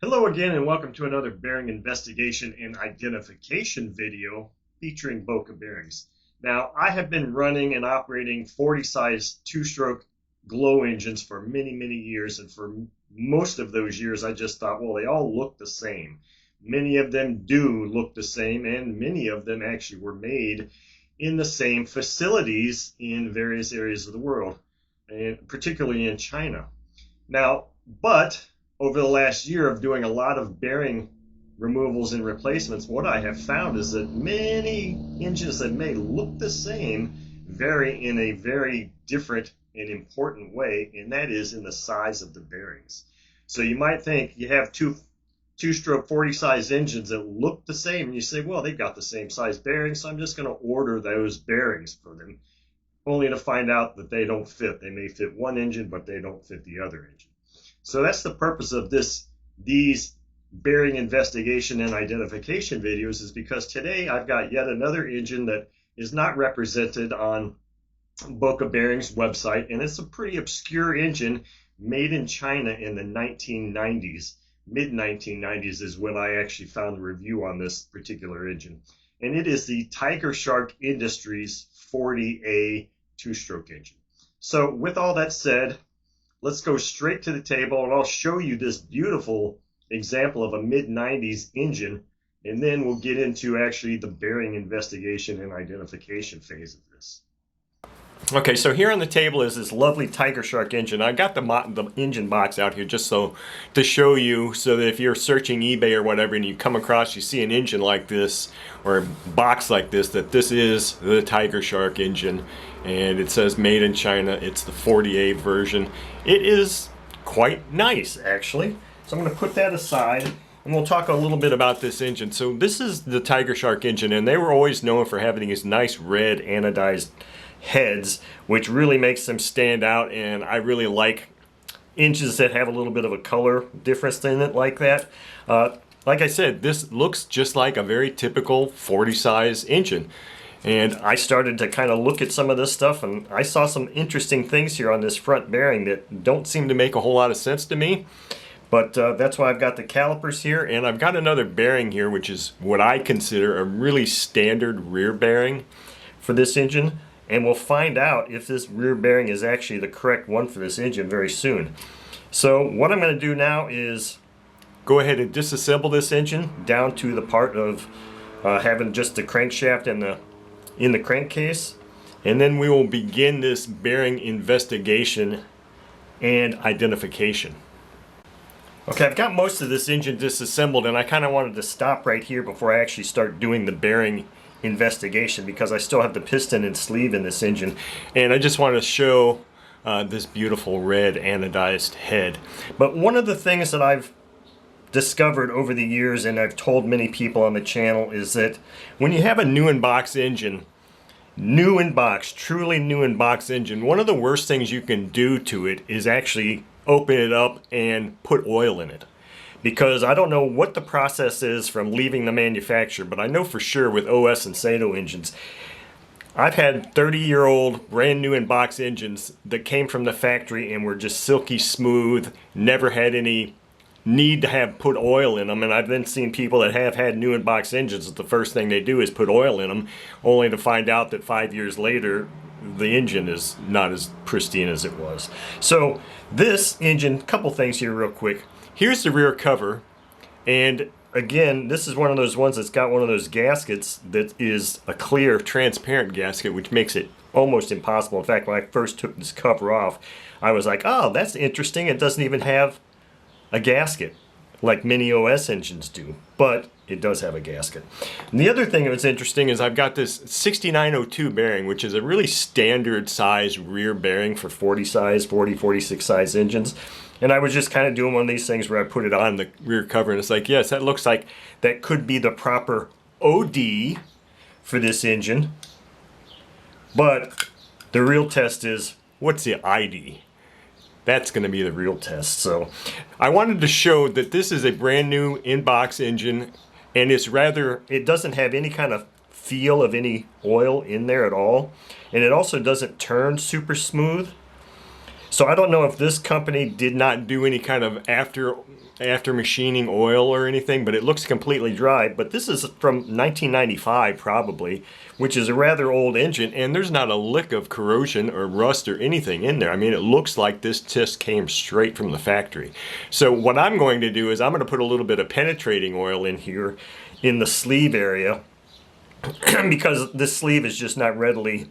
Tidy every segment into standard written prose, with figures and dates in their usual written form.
Hello again and welcome to another bearing investigation and identification video featuring Boca bearings. Now, I have been running and operating 40 size two-stroke glow engines for many years, and for most of those years I just thought, well, they all look the same. Many of them do look the same, and many of them actually were made in the same facilities in various areas of the world, and particularly in China. Now, but over the last year of doing a lot of bearing removals and replacements, what I have found is that many engines that may look the same vary in a very different and important way, and that is in the size of the bearings. So you might think you have two-stroke 40 size engines that look the same, and you say, well, they've got the same size bearings, so I'm just going to order those bearings for them, only to find out that they don't fit. They may fit one engine, but they don't fit the other engine. So that's the purpose of these bearing investigation and identification videos, is because today I've got yet another engine that is not represented on Boca Bearings website, and it's a pretty obscure engine made in China in the 1990s. Mid-1990s is when I actually found a review on this particular engine. And it is the Tiger Shark Industries 40A two-stroke engine. So with all that said, let's go straight to the table and I'll show you this beautiful example of a mid-90s engine, and then we'll get into actually the bearing investigation and identification phase of this. Okay, so here on the table is this lovely Tiger Shark engine. I got the engine box out here just so to show you, so that if you're searching eBay or whatever and you come across, you see an engine like this or a box like this, that this is the Tiger Shark engine, and it says made in China. It's the 40A version. It is quite nice, actually. So I'm going to put that aside and we'll talk a little bit about this engine. So this is the Tiger Shark engine, and they were always known for having these nice red anodized heads, which really makes them stand out, and I really like engines that have a little bit of a color difference in it like that. Like I said, this looks just like a very typical 40 size engine, and I started to kind of look at some of this stuff, and I saw some interesting things here on this front bearing that don't seem to make a whole lot of sense to me. But that's why I've got the calipers here, and I've got another bearing here, which is what I consider a really standard rear bearing for this engine. And we'll find out if this rear bearing is actually the correct one for this engine very soon. So what I'm going to do now is go ahead and disassemble this engine down to the part of having just the crankshaft and in the crankcase, and then we will begin this bearing investigation and identification. Okay, I've got most of this engine disassembled, and I kind of wanted to stop right here before I actually start doing the bearing investigation, because I still have the piston and sleeve in this engine, and I just want to show this beautiful red anodized head. But one of the things that I've discovered over the years, and I've told many people on the channel, is that when you have a new in box engine, new in box, truly new in box engine, one of the worst things you can do to it is actually open it up and put oil in it. Because I don't know what the process is from leaving the manufacturer, but I know for sure with OS and Sato engines, I've had 30-year-old brand new in box engines that came from the factory and were just silky smooth, never had any need to have put oil in them. And I've then seen people that have had new in box engines that the first thing they do is put oil in them, only to find out that 5 years later the engine is not as pristine as it was. So this engine, couple things here real quick. Here's the rear cover, and again, this is one of those ones that's got one of those gaskets that is a clear, transparent gasket, which makes it almost impossible. In fact, when I first took this cover off, I was like, oh, that's interesting. It doesn't even have a gasket like many OS engines do, but it does have a gasket. And the other thing that's interesting is I've got this 6902 bearing, which is a really standard size rear bearing for 40 size, 46 size engines. And I was just kind of doing one of these things where I put it on the rear cover, and it's like, yes, that looks like that could be the proper OD for this engine. But the real test is, what's the ID? That's going to be the real test. So I wanted to show that this is a brand new in-box engine, and it doesn't have any kind of feel of any oil in there at all. And it also doesn't turn super smooth. So I don't know if this company did not do any kind of after machining oil or anything, but it looks completely dry. But this is from 1995 probably, which is a rather old engine, and there's not a lick of corrosion or rust or anything in there. I mean, it looks like this just came straight from the factory. So what I'm going to do is I'm going to put a little bit of penetrating oil in here in the sleeve area because this sleeve is just not readily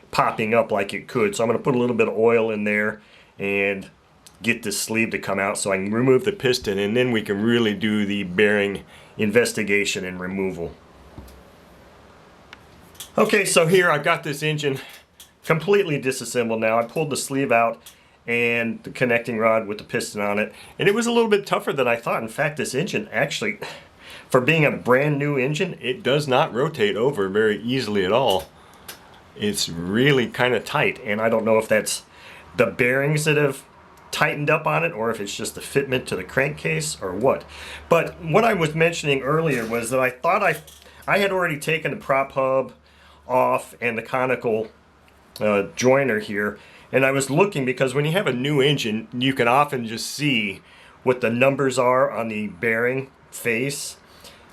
popping up like it could. So I'm going to put a little bit of oil in there and get this sleeve to come out so I can remove the piston, and then we can really do the bearing investigation and removal. Okay, so here I've got this engine completely disassembled now. I pulled the sleeve out and the connecting rod with the piston on it, and it was a little bit tougher than I thought. In fact, this engine actually, for being a brand new engine, it does not rotate over very easily at all. It's really kind of tight, and I don't know if that's the bearings that have tightened up on it or if it's just the fitment to the crankcase or what. But what I was mentioning earlier was that I thought I had already taken the prop hub off and the conical joiner here, and I was looking because when you have a new engine you can often just see what the numbers are on the bearing face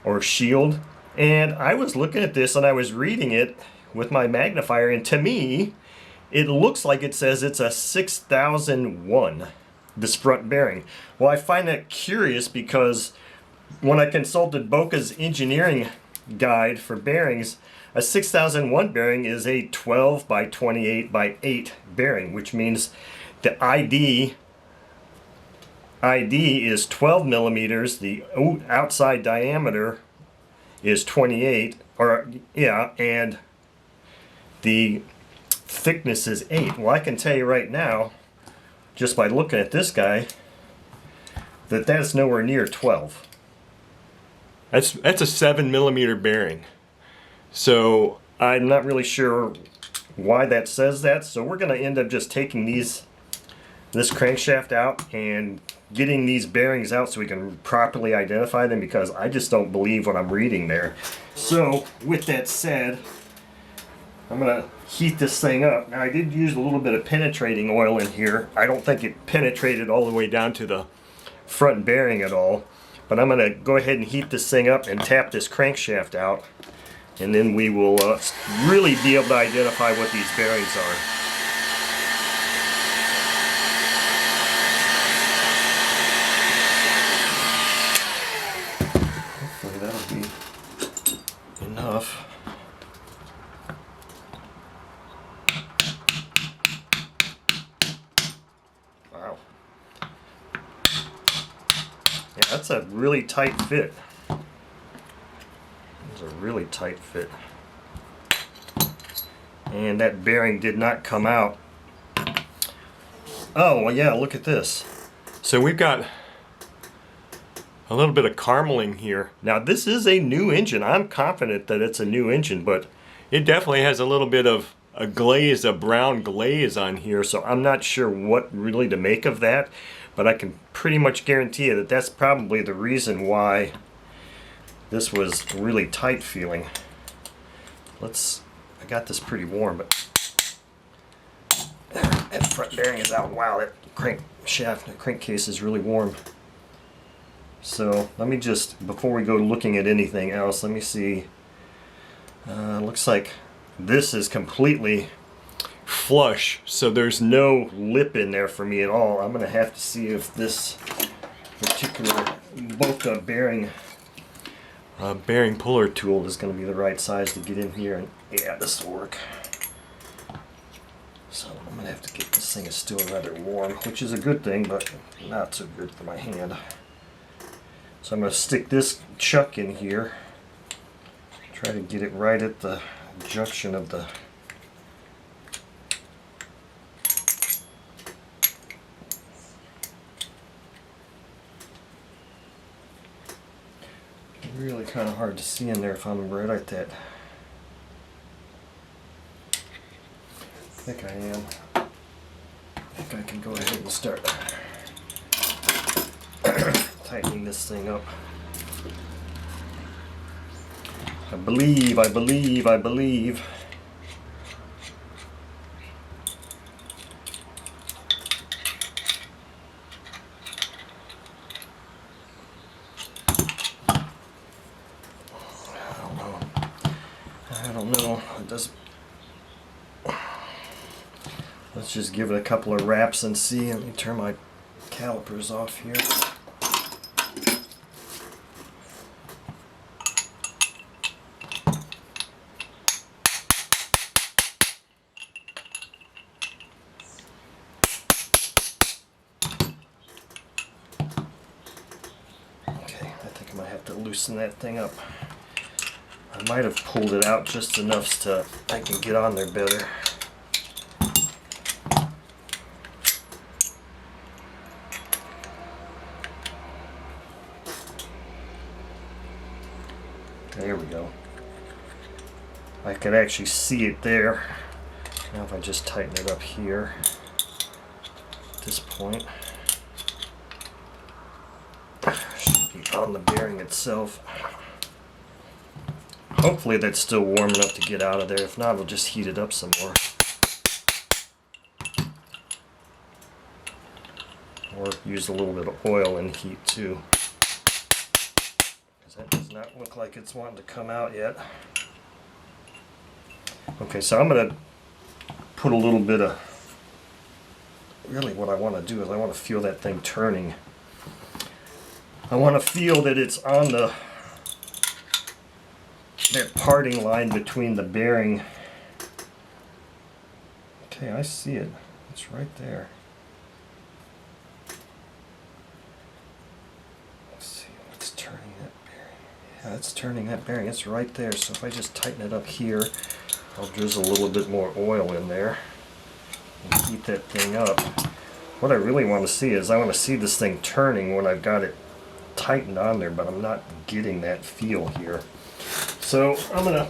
or shield, and I was looking at this and I was reading it with my magnifier, and to me it looks like it says it's a 6001, this front bearing. Well, I find that curious because when I consulted Boca's engineering guide for bearings, a 6001 bearing is a 12 by 28 by 8 bearing, which means the ID is 12 millimeters, the outside diameter is 28, or yeah, and the thickness is 8. Well, I can tell you right now, just by looking at this guy, that that's nowhere near 12. That's a 7 millimeter bearing. So I'm not really sure why that says that. So we're going to end up just taking this crankshaft out and getting these bearings out so we can properly identify them, because I just don't believe what I'm reading there. So with that said, I'm going to heat this thing up. Now I did use a little bit of penetrating oil in here. I don't think it penetrated all the way down to the front bearing at all. But I'm going to go ahead and heat this thing up and tap this crankshaft out. And then we will really be able to identify what these bearings are. Hopefully that'll be enough. Wow. Yeah, that's a really tight fit. It's a really tight fit. And that bearing did not come out. Oh, well, yeah, look at this. So we've got a little bit of carameling here. Now, this is a new engine. I'm confident that it's a new engine, but it definitely has a little bit of a glaze, a brown glaze on here, so I'm not sure what really to make of that, but I can pretty much guarantee you that that's probably the reason why this was really tight feeling. I got this pretty warm, but that front bearing is out. Wow, that crankcase is really warm. So let me just, before we go looking at anything else, let me see. Looks like this is completely flush, so there's no lip in there for me at all. I'm going to have to see if this particular Boca bearing puller tool is going to be the right size to get in here, and yeah, this will work. So I'm going to have to get this thing is still rather warm, which is a good thing, but not so good for my hand. So I'm going to stick this chuck in here, try to get it right at the junction of the really kind of hard to see in there if I'm right at that. I think I am. I think I can go ahead and start tightening this thing up. I believe. Let's just give it a couple of wraps and see. Let me turn my calipers off here. Okay, I think I might have to loosen that thing up. I might have pulled it out just enough so I can get on there better. There we go. I can actually see it there. Now if I just tighten it up here at this point, should be on the bearing itself. Hopefully that's still warm enough to get out of there. If not, we'll just heat it up some more. Or use a little bit of oil and heat too. That does not look like it's wanting to come out yet. Okay, so I'm going to put a little bit of, really what I want to do is I want to feel that thing turning. I want to feel that it's on that parting line between the bearing. Okay, I see it. It's right there. Let's see what's turning that. Yeah, it's turning that bearing. It's right there. So if I just tighten it up here, I'll drizzle a little bit more oil in there and heat that thing up. What I really want to see is I want to see this thing turning when I've got it tightened on there, but I'm not getting that feel here. So I'm going to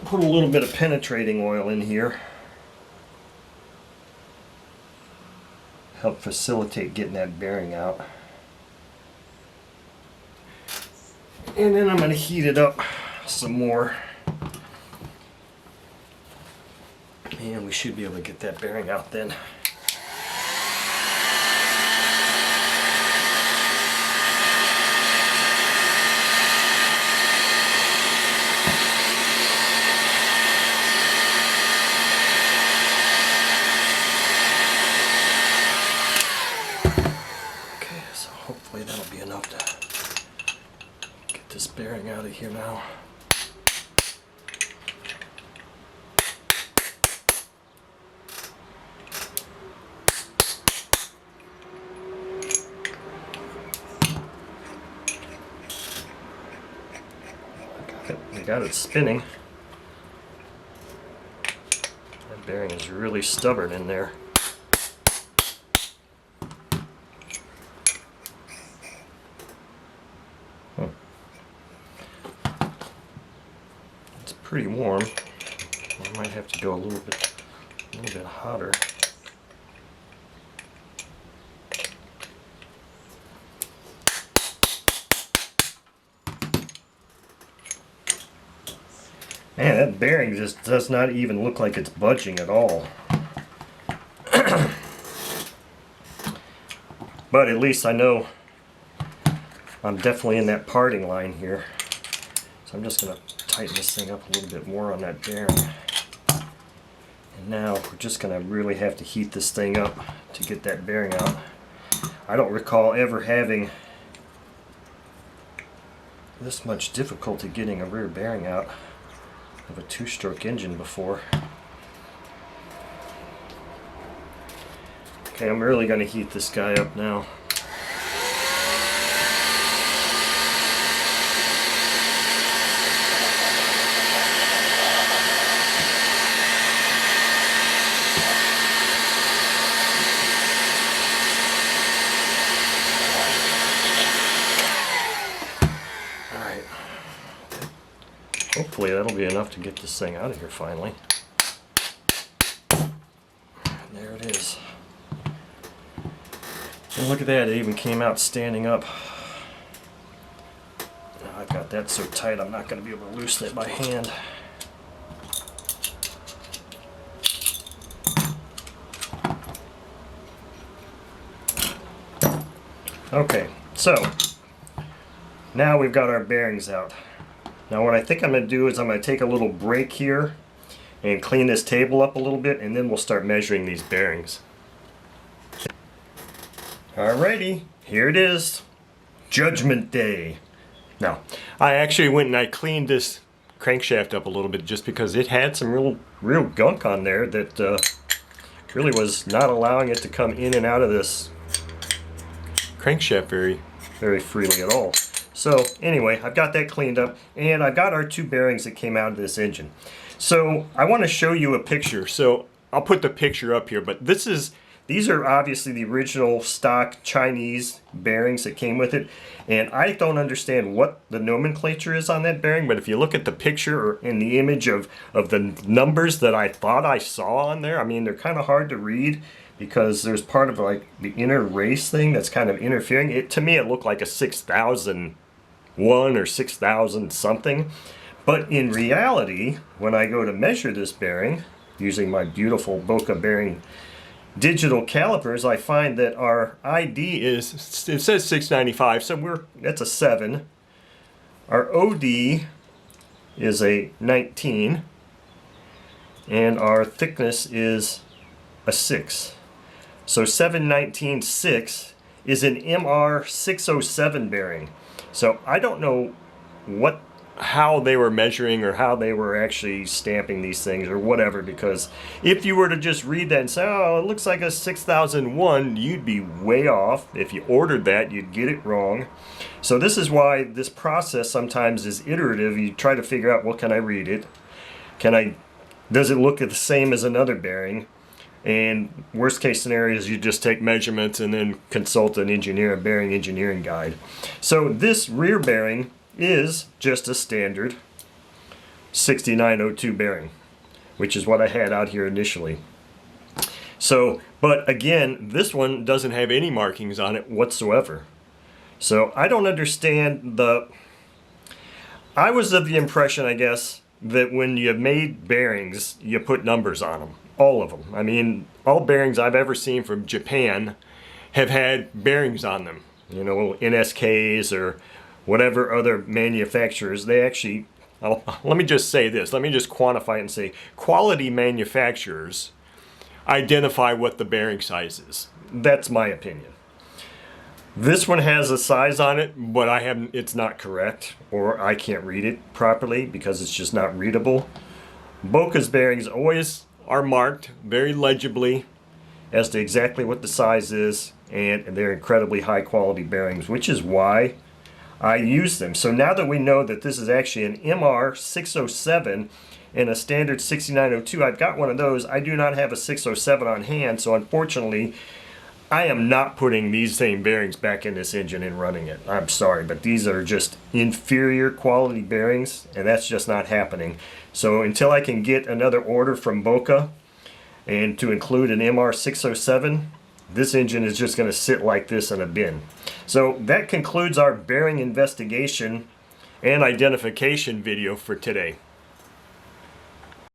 put a little bit of penetrating oil in here. Help facilitate getting that bearing out. And then I'm going to heat it up some more. And we should be able to get that bearing out then. Okay, so hopefully that'll be enough to this bearing out of here now. I got it spinning. That bearing is really stubborn in there. Pretty warm. I might have to go a little bit hotter. Man, that bearing just does not even look like it's budging at all. But at least I know I'm definitely in that parting line here. So I'm just going to tighten this thing up a little bit more on that bearing. And now we're just going to really have to heat this thing up to get that bearing out. I don't recall ever having this much difficulty getting a rear bearing out of a two-stroke engine before. Okay, I'm really going to heat this guy up now. Hopefully that'll be enough to get this thing out of here finally. And there it is. And look at that, it even came out standing up. Now I've got that so tight I'm not going to be able to loosen it by hand. Okay, so now we've got our bearings out. Now what I think I'm going to do is I'm going to take a little break here and clean this table up a little bit, and then we'll start measuring these bearings. Alrighty, here it is. Judgment Day. Now, I actually went and I cleaned this crankshaft up a little bit just because it had some real gunk on there that really was not allowing it to come in and out of this crankshaft very freely at all. So anyway, I've got that cleaned up, and I've got our 2 bearings that came out of this engine. So I want to show you a picture. So I'll put the picture up here, but these are obviously the original stock Chinese bearings that came with it, and I don't understand what the nomenclature is on that bearing, but if you look at the picture or in the image of the numbers that I thought I saw on there, I mean, they're kind of hard to read because there's part of like the inner race thing that's kind of interfering. To me, it looked like a 6001 or 6000 something, but in reality, when I go to measure this bearing using my beautiful Boca bearing digital calipers, I find that our ID it says 695, so that's a 7. Our OD is a 19, and our thickness is a 6. So 7196 is an MR 607 bearing. So I don't know how they were measuring or how they were actually stamping these things or whatever, because if you were to just read that and say, oh, it looks like a 6001, you'd be way off. If you ordered that, you'd get it wrong. So this is why this process sometimes is iterative. You try to figure out, well, can I read it? Does it look the same as another bearing? And worst case scenario is you just take measurements and then consult an engineer, a bearing engineering guide. So this rear bearing is just a standard 6902 bearing, which is what I had out here initially. So, but again, this one doesn't have any markings on it whatsoever. So I don't understand I was of the impression, I guess, that when you made bearings, you put numbers on them. All of them. I mean, all bearings I've ever seen from Japan have had bearings on them. You know, NSKs or whatever other manufacturers, they actually, let me just say this, let me just quantify it and say, quality manufacturers identify what the bearing size is. That's my opinion. This one has a size on it, but it's not correct, or I can't read it properly because it's just not readable. Boca's bearings always are marked very legibly as to exactly what the size is, and they're incredibly high quality bearings, which is why I use them. So now that we know that this is actually an MR 607 and a standard 6902, I've got one of those. I do not have a 607 on hand, so unfortunately I am not putting these same bearings back in this engine and running it. I'm sorry, but these are just inferior quality bearings, and that's just not happening. So until I can get another order from Boca and to include an MR 607, this engine is just going to sit like this in a bin. So that concludes our bearing investigation and identification video for today.